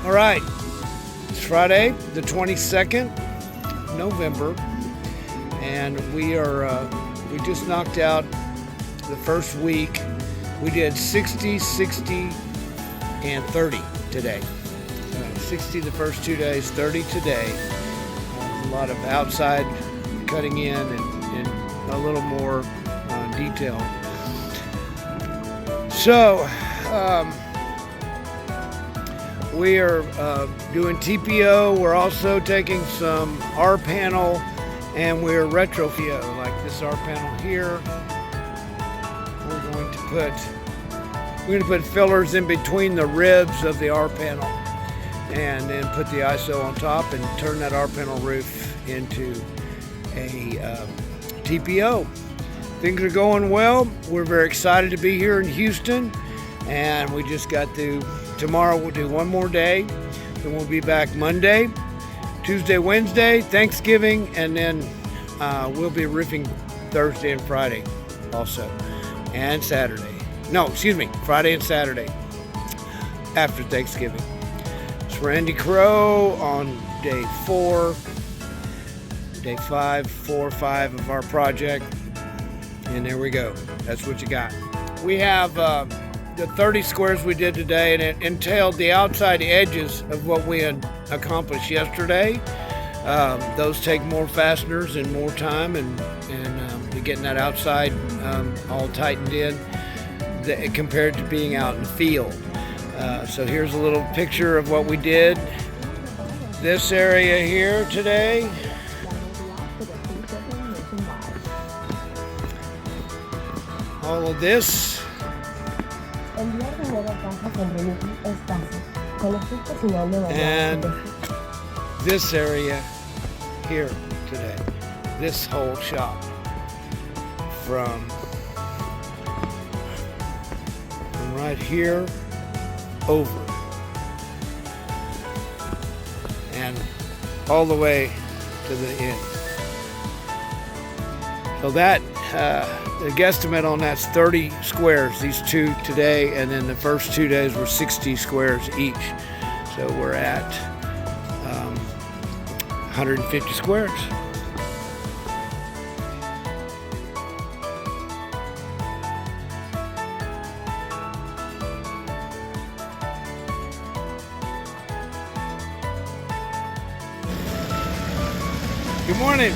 All right, it's Friday, the 22nd of November, and we just knocked out the first week. We did 60, 60, and 30 today. 60 the first 2 days, 30 today. A lot of outside cutting in and a little more detail. So, we are doing TPO. We're also taking some R panel, and we're retrofit like this R panel here. We're going to put fillers in between the ribs of the R panel, and then put the ISO on top and turn that R panel roof into a TPO. Things are going well. We're very excited to be here in Houston, and we just got to. Tomorrow we'll do one more day, then we'll be back Monday, Tuesday, Wednesday, Thanksgiving, and then we'll be roofing Thursday and Friday also, and Saturday. No, excuse me, Friday and Saturday after Thanksgiving. It's Randy Crow on day 4 or 5 of our project, and there we go. That's what you got. We have the 30 squares we did today, and it entailed the outside edges of what we had accomplished yesterday. Those take more fasteners and more time, and getting that outside all tightened in compared to being out in the field. So here's a little picture of what we did. This area here today. All of this. And this area here today, this whole shop from right here over and all the way to the end. So that the guesstimate on that's 30 squares, these two today, and then the first 2 days were 60 squares each. So we're at 150 squares. Good morning.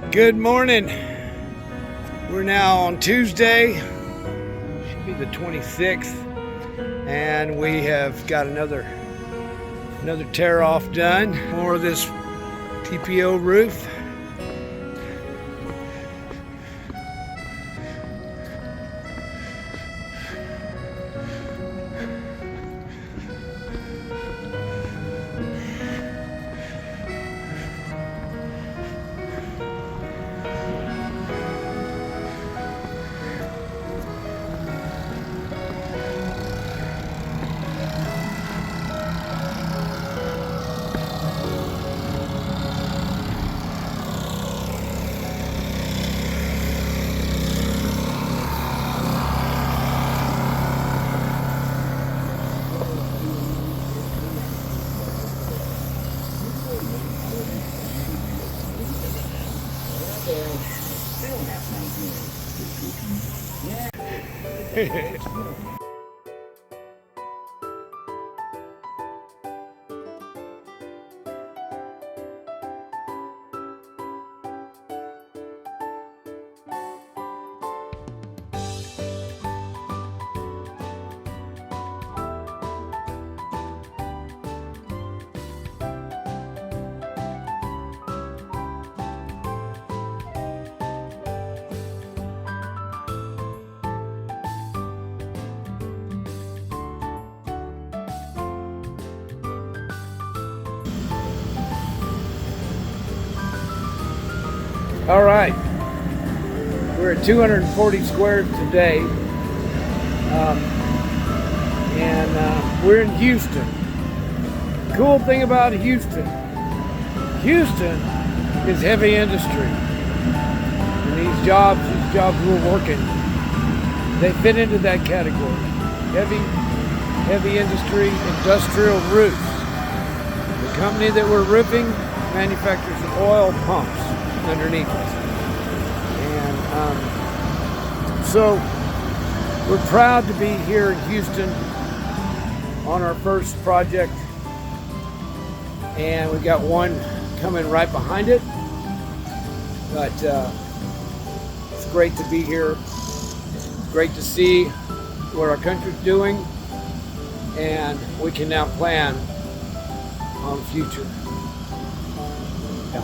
Good morning. We're now on Tuesday, should be the 26th, and we have got another tear off done for this TPO roof. All right, we're at 240 squares today, and we're in Houston. Cool thing about Houston is heavy industry, and these jobs we're working, they fit into that category. Heavy industry, industrial roofs. The company that we're roofing manufactures oil pumps underneath us. And so we're proud to be here in Houston on our first project, and we got one coming right behind it, but it's great to be here. It's great to see what our country's doing, and we can now plan on the future. Yeah.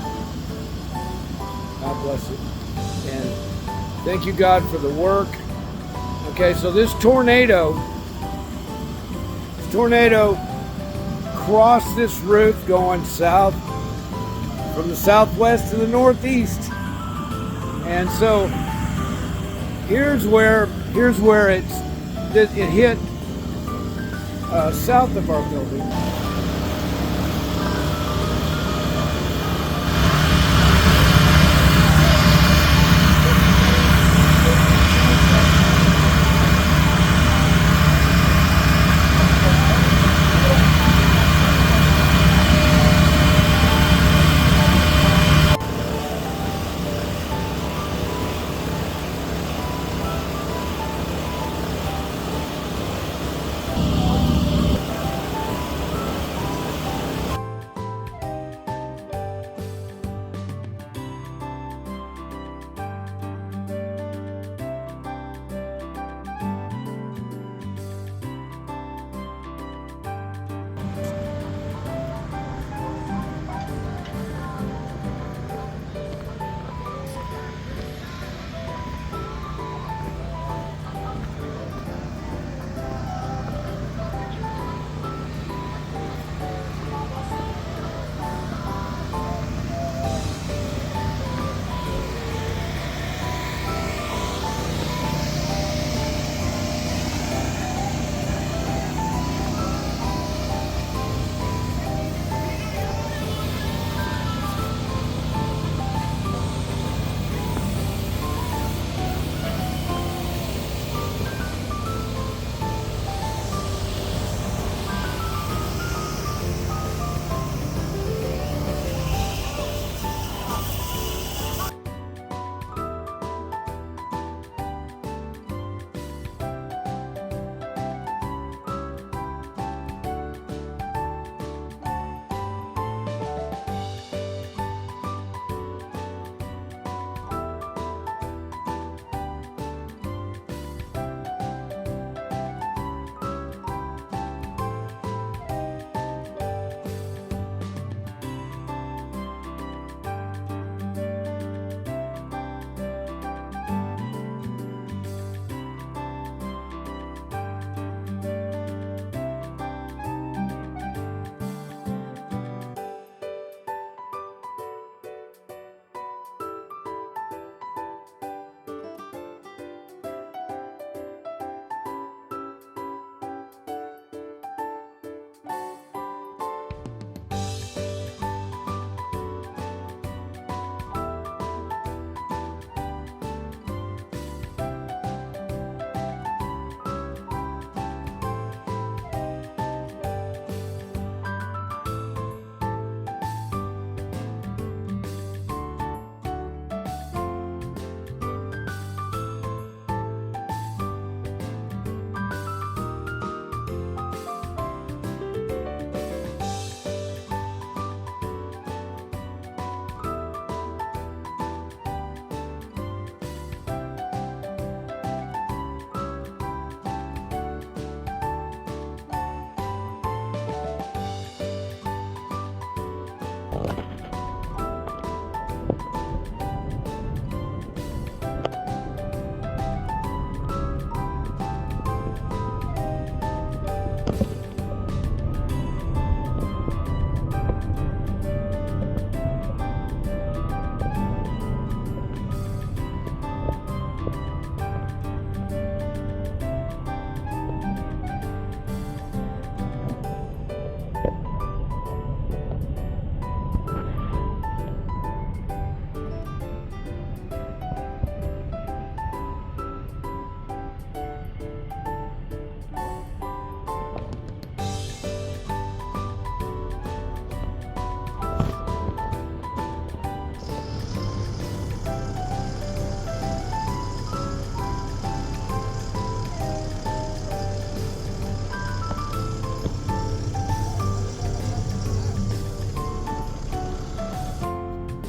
God bless it. And thank you, God, for the work. Okay, so this tornado crossed this roof going south from the southwest to the northeast. And so here's where it hit south of our building.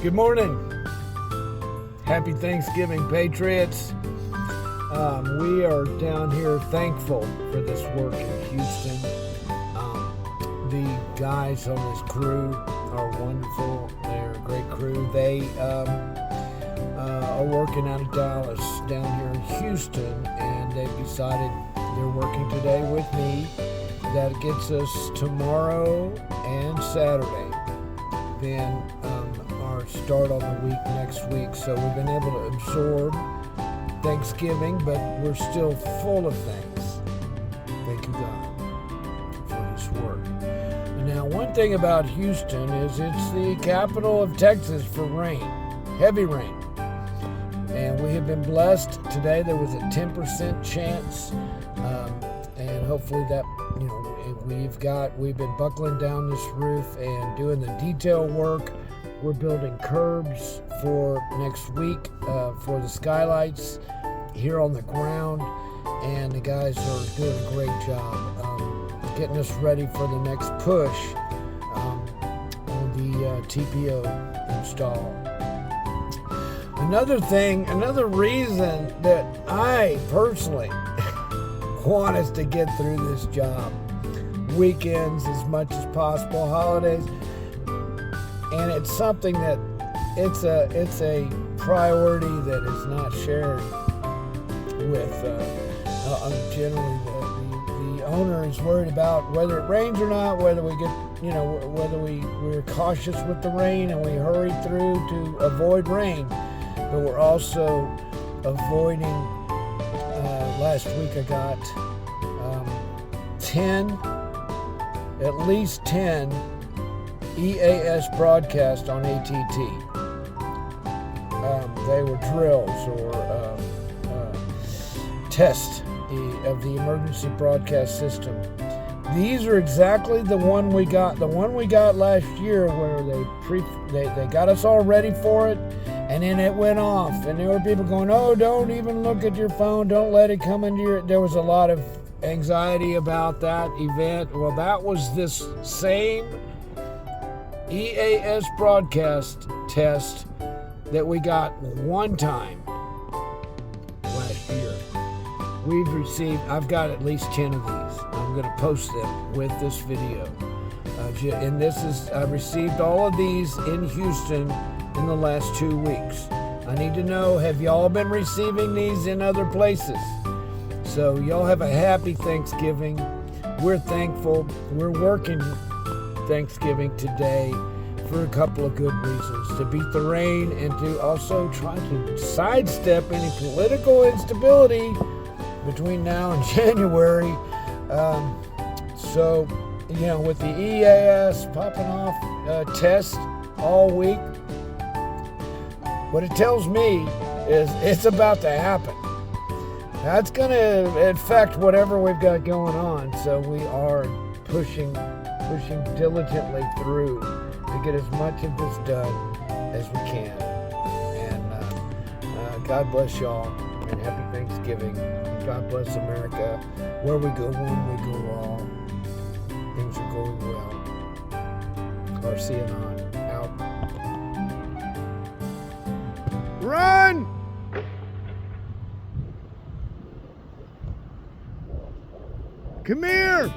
Good morning. Happy Thanksgiving, Patriots. We are down here thankful for this work in Houston. The guys on this crew are wonderful. They're a great crew. They are working out of Dallas down here in Houston, and they've decided they're working today with me. That gets us tomorrow and Saturday. Then our start on the week next week. So we've been able to absorb Thanksgiving, but we're still full of thanks. Thank you, God, for His work. Now, one thing about Houston is it's the capital of Texas for rain, heavy rain. And we have been blessed. Today there was a 10% chance, and hopefully that, we've been buckling down this roof and doing the detail work. We're building curbs for next week for the skylights here on the ground, and the guys are doing a great job getting us ready for the next push on the TPO install. Another reason that I personally want us to get through this job, weekends as much as possible, holidays, and it's something that it's a priority that is not shared with generally the owner is worried about whether it rains or not, whether we get whether we're cautious with the rain and we hurry through to avoid rain, but we're also avoiding. Last week I got at least 10 EAS broadcasts on ATT. They were drills or tests of the emergency broadcast system. These are exactly the one we got last year, where they got us all ready for it, and then it went off, and there were people going, "Oh, don't even look at your phone, don't let it come into your..." There was a lot of anxiety about that event. Well, that was this same EAS broadcast test that we got one time last year. I've got at least 10 of these. I'm going to post them with this video. And I've received all of these in Houston in the last 2 weeks. I need to know, have y'all been receiving these in other places? So y'all have a happy Thanksgiving. We're thankful. We're working Thanksgiving today for a couple of good reasons: to beat the rain and to also try to sidestep any political instability between now and January. With the EAS popping off test all week, what it tells me is it's about to happen. That's going to affect whatever we've got going on, so we are pushing diligently through to get as much of this done as we can. And God bless y'all, and happy Thanksgiving. God bless America. Where we go, when we go all, things are going well. RCN out. Run! Come here!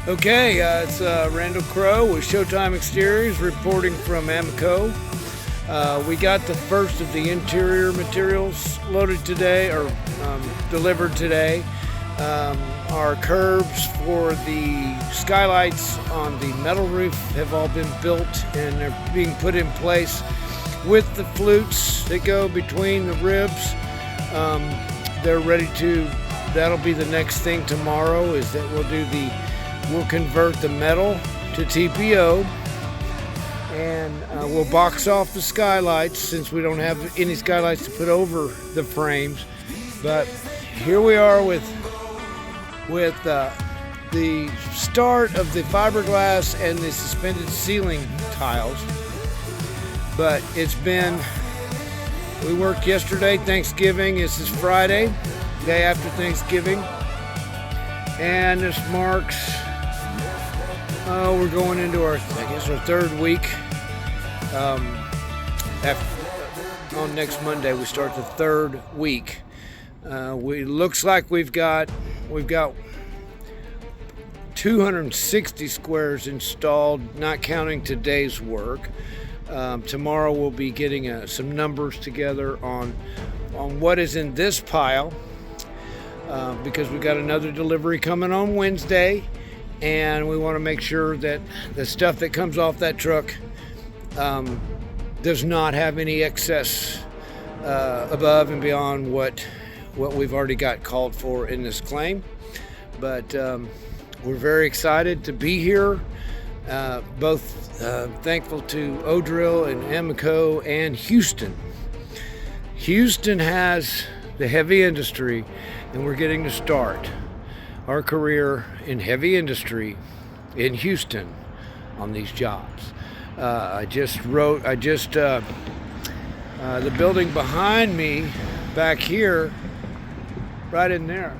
Okay, it's Randall Crowe with Showtime Exteriors reporting from Amco. We got the first of the interior materials loaded today, or delivered today. Our curbs for the skylights on the metal roof have all been built and they're being put in place with the flutes that go between the ribs. They're ready to, that'll be the next thing tomorrow, is that we'll convert the metal to TPO, and we'll box off the skylights since we don't have any skylights to put over the frames. But here we are with the start of the fiberglass and the suspended ceiling tiles. But we worked yesterday, Thanksgiving. This is Friday, day after Thanksgiving. And this marks, we're going into our third week. On next Monday, we start the third week. Looks like we've got 260 squares installed, not counting today's work. Tomorrow we'll be getting some numbers together on what is in this pile, because we got another delivery coming on Wednesday, and we want to make sure that the stuff that comes off that truck does not have any excess above and beyond what we've already got called for in this claim. But we're very excited to be here. Both thankful to Odrill and Amco and Houston. Houston has the heavy industry, and we're getting to start our career in heavy industry in Houston on these jobs. The building behind me back here, right in there,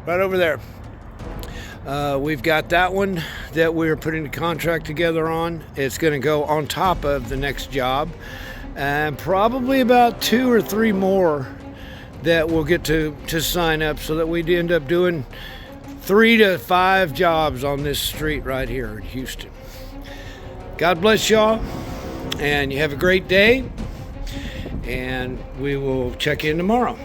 right over there. We've got that one that we're putting the contract together on. It's going to go on top of the next job, and probably about 2 or 3 more that we'll get to sign up, so that we'd end up doing 3 to 5 jobs on this street right here in Houston. God bless y'all, and you have a great day, and we will check in tomorrow.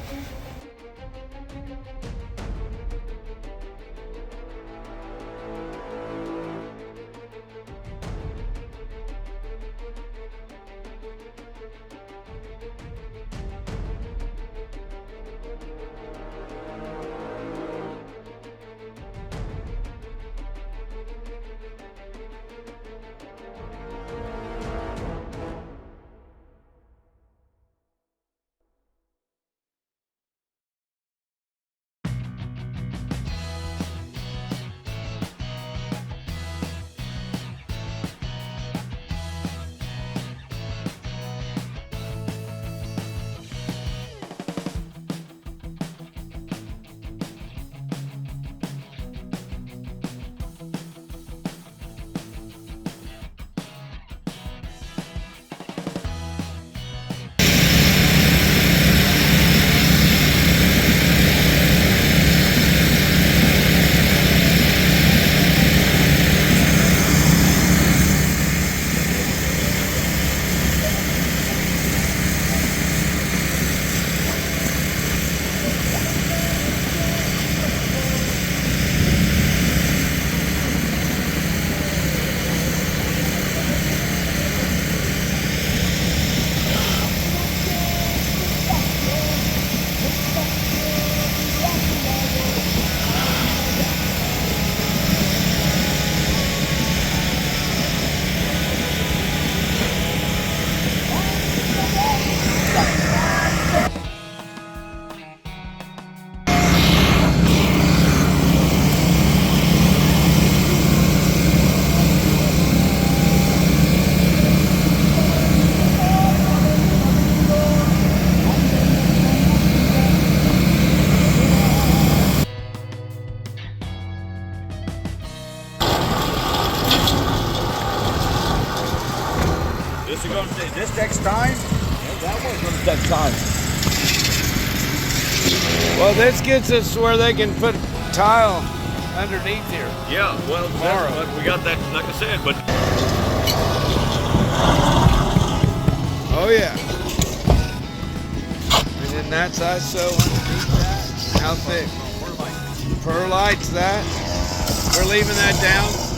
This takes time, and that one's going to take time. Well, this gets us where they can put tile underneath here. Yeah, well, but we got that, like I said, but. Oh yeah. And then that's ISO underneath that. How thick? Perlite's that. We're leaving that down.